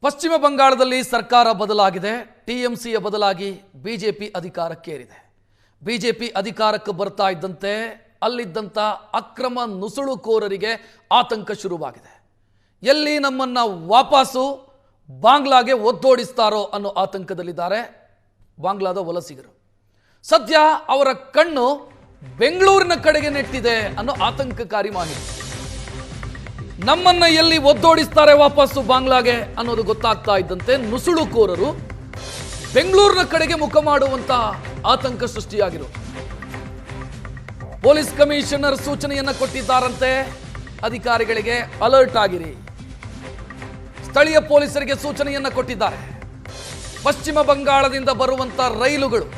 ಪಶ್ಚಿಮ ಬಂಗಾಳದಲ್ಲಿ ಸರ್ಕಾರ ಬದಲಾಗಿದೆ. ಟಿಎಂಸಿಯ ಬದಲಾಗಿ ಬಿಜೆಪಿ ಅಧಿಕಾರಕ್ಕೇರಿದೆ. ಬಿಜೆಪಿ ಅಧಿಕಾರಕ್ಕೆ ಬರ್ತಾ ಇದ್ದಂತೆ ಅಲ್ಲಿದ್ದಂಥ ಅಕ್ರಮ ನುಸುಳುಕೋರರಿಗೆ ಆತಂಕ ಶುರುವಾಗಿದೆ. ಎಲ್ಲಿ ನಮ್ಮನ್ನ ವಾಪಸ್ಸು ಬಾಂಗ್ಲಾಗೆ ಒದ್ದೋಡಿಸ್ತಾರೋ ಅನ್ನೋ ಆತಂಕದಲ್ಲಿದ್ದಾರೆ ಬಾಂಗ್ಲಾದ ವಲಸಿಗರು. ಸದ್ಯ ಅವರ ಕಣ್ಣು ಬೆಂಗಳೂರಿನ ಕಡೆಗೆ ನೆಟ್ಟಿದೆ ಅನ್ನೋ ಆತಂಕಕಾರಿ ಮಾಹಿತಿ. ನಮ್ಮನ್ನ ಎಲ್ಲಿ ಒದ್ದೋಡಿಸ್ತಾರೆ ವಾಪಸ್ಸು ಬಾಂಗ್ಲಾಗೆ ಅನ್ನೋದು ಗೊತ್ತಾಗ್ತಾ ಇದ್ದಂತೆ ನುಸುಳುಕೋರರು ಬೆಂಗಳೂರಿನ ಕಡೆಗೆ ಮುಖ ಮಾಡುವಂತ ಆತಂಕ ಸೃಷ್ಟಿಯಾಗಿರೋದು. ಪೊಲೀಸ್ ಕಮಿಷನರ್ ಸೂಚನೆಯನ್ನ ಕೊಟ್ಟಿದ್ದಾರಂತೆ, ಅಧಿಕಾರಿಗಳಿಗೆ ಅಲರ್ಟ್ ಆಗಿರಿ. ಸ್ಥಳೀಯ ಪೊಲೀಸರಿಗೆ ಸೂಚನೆಯನ್ನ ಕೊಟ್ಟಿದ್ದಾರೆ. ಪಶ್ಚಿಮ ಬಂಗಾಳದಿಂದ ಬರುವಂತ ರೈಲುಗಳು,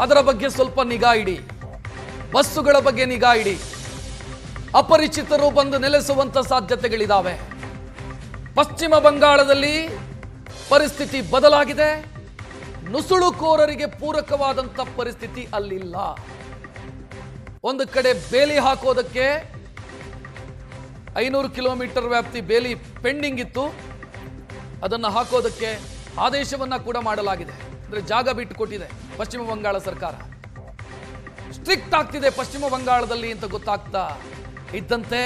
ಅದರ ಬಗ್ಗೆ ಸ್ವಲ್ಪ ನಿಗಾ ಇಡಿ. ಬಸ್ಸುಗಳ ಬಗ್ಗೆ ನಿಗಾ ಇಡಿ. ಅಪರಿಚಿತರು ಬಂದು ನೆಲೆಸುವಂತ ಸಾಧ್ಯತೆಗಳಿದ್ದಾವೆ. ಪಶ್ಚಿಮ ಬಂಗಾಳದಲ್ಲಿ ಪರಿಸ್ಥಿತಿ ಬದಲಾಗಿದೆ. ನುಸುಳುಕೋರರಿಗೆ ಪೂರಕವಾದಂತ ಪರಿಸ್ಥಿತಿ ಅಲ್ಲಿಲ್ಲ. ಒಂದು ಕಡೆ ಬೇಲಿ ಹಾಕೋದಕ್ಕೆ 500 ಕಿಲೋಮೀಟರ್ ವ್ಯಾಪ್ತಿ ಬೇಲಿ ಪೆಂಡಿಂಗ್ ಇತ್ತು. ಅದನ್ನು ಹಾಕೋದಕ್ಕೆ ಆದೇಶವನ್ನ ಕೂಡ ಮಾಡಲಾಗಿದೆ. ಅಂದ್ರೆ ಜಾಗ ಬಿಟ್ಟು ಕೊಟ್ಟಿದೆ ಪಶ್ಚಿಮ ಬಂಗಾಳ ಸರ್ಕಾರ. ಸ್ಟ್ರಿಕ್ಟ್ ಆಗ್ತಿದೆ ಪಶ್ಚಿಮ ಬಂಗಾಳದಲ್ಲಿ ಅಂತ ಗೊತ್ತಾಗ್ತಾ ಇದ್ದಂತೆ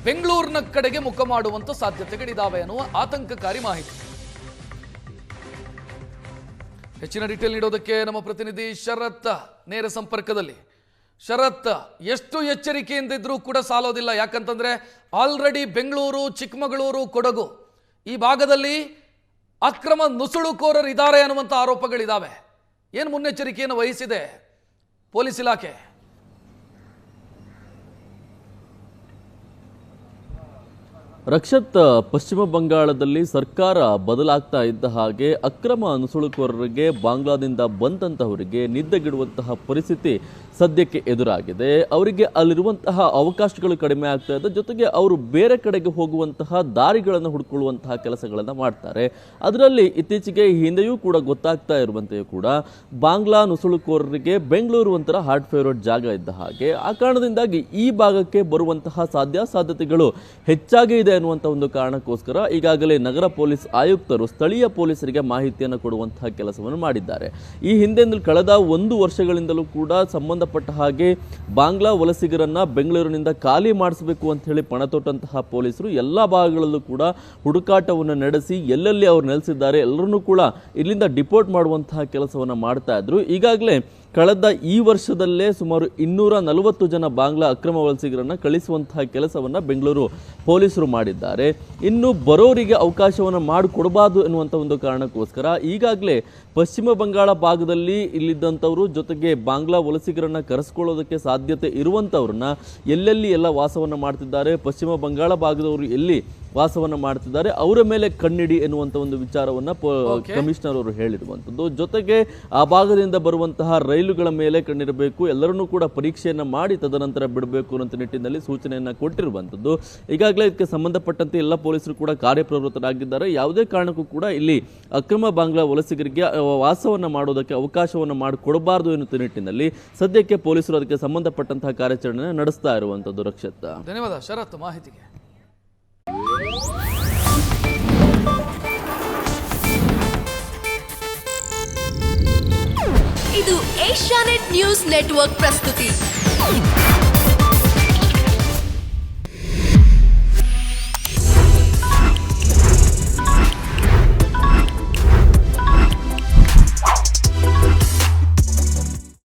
ಬೆಂಗಳೂರಿನ ಕಡೆಗೆ ಮುಖ ಮಾಡುವಂತ ಸಾಧ್ಯತೆಗಳಿದಾವೆ ಅನ್ನುವ ಆತಂಕಕಾರಿ ಮಾಹಿತಿ. ಹೆಚ್ಚಿನ ಡೀಟೇಲ್ ನೀಡೋದಕ್ಕೆ ನಮ್ಮ ಪ್ರತಿನಿಧಿ ಶರತ್ ನೇರ ಸಂಪರ್ಕದಲ್ಲಿ. ಶರತ್, ಎಷ್ಟು ಎಚ್ಚರಿಕೆಯಿಂದ ಇದ್ರೂ ಕೂಡ ಸಾಲೋದಿಲ್ಲ. ಯಾಕಂತಂದ್ರೆ ಆಲ್ರೆಡಿ ಬೆಂಗಳೂರು, ಚಿಕ್ಕಮಗಳೂರು, ಕೊಡಗು ಈ ಭಾಗದಲ್ಲಿ ಅಕ್ರಮ ನುಸುಳುಕೋರರು ಇದ್ದಾರೆ ಅನ್ನುವಂಥ ಆರೋಪಗಳಿದ್ದಾವೆ. ಏನು ಮುನ್ನೆಚ್ಚರಿಕೆಯನ್ನು ವಹಿಸಿದೆ ಪೊಲೀಸ್ ಇಲಾಖೆ? ರಕ್ಷತ್, ಪಶ್ಚಿಮ ಬಂಗಾಳದಲ್ಲಿ ಸರ್ಕಾರ ಬದಲಾಗ್ತಾ ಇದ್ದ ಹಾಗೆ ಅಕ್ರಮ ನುಸುಳುಕೋರರಿಗೆ ಬಾಂಗ್ಲಾದಿಂದ ಬಂದಂತಹವರಿಗೆ ನಿದ್ದೆಗಿಡುವಂತಹ ಪರಿಸ್ಥಿತಿ ಸದ್ಯಕ್ಕೆ ಎದುರಾಗಿದೆ. ಅವರಿಗೆ ಅಲ್ಲಿರುವಂತಹ ಅವಕಾಶಗಳು ಕಡಿಮೆ ಆಗ್ತಾ ಇದೆ. ಜೊತೆಗೆ ಅವರು ಬೇರೆ ಕಡೆಗೆ ಹೋಗುವಂತಹ ದಾರಿಗಳನ್ನು ಹುಡುಕೊಳ್ಳುವಂತಹ ಕೆಲಸಗಳನ್ನು ಮಾಡ್ತಾರೆ. ಅದರಲ್ಲಿ ಇತ್ತೀಚೆಗೆ ಹಿಂದೆಯೂ ಕೂಡ ಗೊತ್ತಾಗ್ತಾ ಇರುವಂತೆಯೂ ಕೂಡ ಬಾಂಗ್ಲಾ ನುಸುಳುಕೋರರಿಗೆ ಬೆಂಗಳೂರು ಒಂಥರ ಹಾರ್ಟ್ ಫೇವರೇಟ್ ಜಾಗ ಇದ್ದ ಹಾಗೆ, ಆ ಕಾರಣದಿಂದಾಗಿ ಈ ಭಾಗಕ್ಕೆ ಬರುವಂತಹ ಸಾಧ್ಯತೆಗಳು ಹೆಚ್ಚಾಗಿ ಇದೆ ಅನ್ನುವಂಥ ಒಂದು ಕಾರಣಕ್ಕೋಸ್ಕರ ಈಗಾಗಲೇ ನಗರ ಪೊಲೀಸ್ ಆಯುಕ್ತರು ಸ್ಥಳೀಯ ಪೊಲೀಸರಿಗೆ ಮಾಹಿತಿಯನ್ನು ಕೊಡುವಂತಹ ಕೆಲಸವನ್ನು ಮಾಡಿದ್ದಾರೆ. ಈ ಹಿಂದೆ ಕಳೆದ 1 ವರ್ಷಗಳಿಂದಲೂ ಕೂಡ ಸಂಬಂಧಪಟ್ಟ ಹಾಗೆ ಬಾಂಗ್ಲಾ ವಲಸಿಗರನ್ನ ಬೆಂಗಳೂರಿನಿಂದ ಖಾಲಿ ಮಾಡಿಸಬೇಕು ಅಂತ ಹೇಳಿ ಪಣ ತೊಟ್ಟಂತಹ ಪೊಲೀಸರು ಎಲ್ಲ ಭಾಗಗಳಲ್ಲೂ ಕೂಡ ಹುಡುಕಾಟವನ್ನು ನಡೆಸಿ ಎಲ್ಲೆಲ್ಲಿ ಅವರು ನೆಲೆಸಿದ್ದಾರೆ ಎಲ್ಲರನ್ನೂ ಕೂಡ ಇಲ್ಲಿಂದ ಡಿಪೋರ್ಟ್ ಮಾಡುವಂತಹ ಕೆಲಸವನ್ನು ಮಾಡ್ತಾ ಇದ್ರು. ಈಗಾಗಲೇ ಕಳೆದ ಈ ವರ್ಷದಲ್ಲೇ ಸುಮಾರು 240 ಜನ ಬಾಂಗ್ಲಾ ಅಕ್ರಮ ವಲಸಿಗರನ್ನು ಕಳಿಸುವಂತಹ ಕೆಲಸವನ್ನು ಬೆಂಗಳೂರು ಪೊಲೀಸರು ಮಾಡಿದ್ದಾರೆ. ಇನ್ನು ಬರೋರಿಗೆ ಅವಕಾಶವನ್ನು ಮಾಡಿಕೊಡಬಾರ್ದು ಎನ್ನುವಂಥ ಒಂದು ಕಾರಣಕ್ಕೋಸ್ಕರ ಈಗಾಗಲೇ ಪಶ್ಚಿಮ ಬಂಗಾಳ ಭಾಗದಲ್ಲಿ ಇಲ್ಲಿದ್ದಂಥವರು ಜೊತೆಗೆ ಬಾಂಗ್ಲಾ ವಲಸಿಗರನ್ನು ಕರೆಸ್ಕೊಳ್ಳೋದಕ್ಕೆ ಸಾಧ್ಯತೆ ಇರುವಂಥವ್ರನ್ನ ಎಲ್ಲೆಲ್ಲಿ ಎಲ್ಲ ವಾಸವನ್ನು ಮಾಡ್ತಿದ್ದಾರೆ, ಪಶ್ಚಿಮ ಬಂಗಾಳ ಭಾಗದವರು ಎಲ್ಲಿ ವಾಸವನ್ನು ಮಾಡ್ತಿದ್ದಾರೆ ಅವರ ಮೇಲೆ ಕಣ್ಣಿಡಿ ಎನ್ನುವಂಥ ಒಂದು ವಿಚಾರವನ್ನು ಕಮಿಷನರ್ ಅವರು ಹೇಳಿರುವಂಥದ್ದು. ಜೊತೆಗೆ ಆ ಭಾಗದಿಂದ ಬರುವಂತಹ ರೈಲುಗಳ ಮೇಲೆ ಕಣ್ಣಿರಬೇಕು, ಎಲ್ಲರನ್ನೂ ಕೂಡ ಪರೀಕ್ಷೆಯನ್ನು ಮಾಡಿ ತದನಂತರ ಬಿಡಬೇಕು ಅನ್ನೋ ನಿಟ್ಟಿನಲ್ಲಿ ಸೂಚನೆಯನ್ನು ಕೊಟ್ಟಿರುವಂಥದ್ದು. ಈಗಾಗಲೇ ಇದಕ್ಕೆ ಸಂಬಂಧಪಟ್ಟಂತೆ ಎಲ್ಲ ಪೊಲೀಸರು ಕೂಡ ಕಾರ್ಯಪ್ರವೃತ್ತರಾಗಿದ್ದಾರೆ. ಯಾವುದೇ ಕಾರಣಕ್ಕೂ ಕೂಡ ಇಲ್ಲಿ ಅಕ್ರಮ ಬಾಂಗ್ಲಾ ವಲಸಿಗರಿಗೆ ವಾಸವನ್ನು ಮಾಡೋದಕ್ಕೆ ಅವಕಾಶವನ್ನು ಮಾಡಿಕೊಡಬಾರದು ಎನ್ನುವ ನಿಟ್ಟಿನಲ್ಲಿ ಸದ್ಯಕ್ಕೆ ಪೊಲೀಸರು ಅದಕ್ಕೆ ಸಂಬಂಧಪಟ್ಟಂತಹ ಕಾರ್ಯಾಚರಣೆ ನಡೆಸ್ತಾ ಇರುವಂಥದ್ದು. ರಕ್ಷಿತ, ಧನ್ಯವಾದ ಶರತ್ ಮಾಹಿತಿಗೆ. ಇದು ಏಷ್ಯಾನೆಟ್ ನ್ಯೂಸ್ ನೆಟ್ವರ್ಕ್ ಪ್ರಸ್ತುತಿ.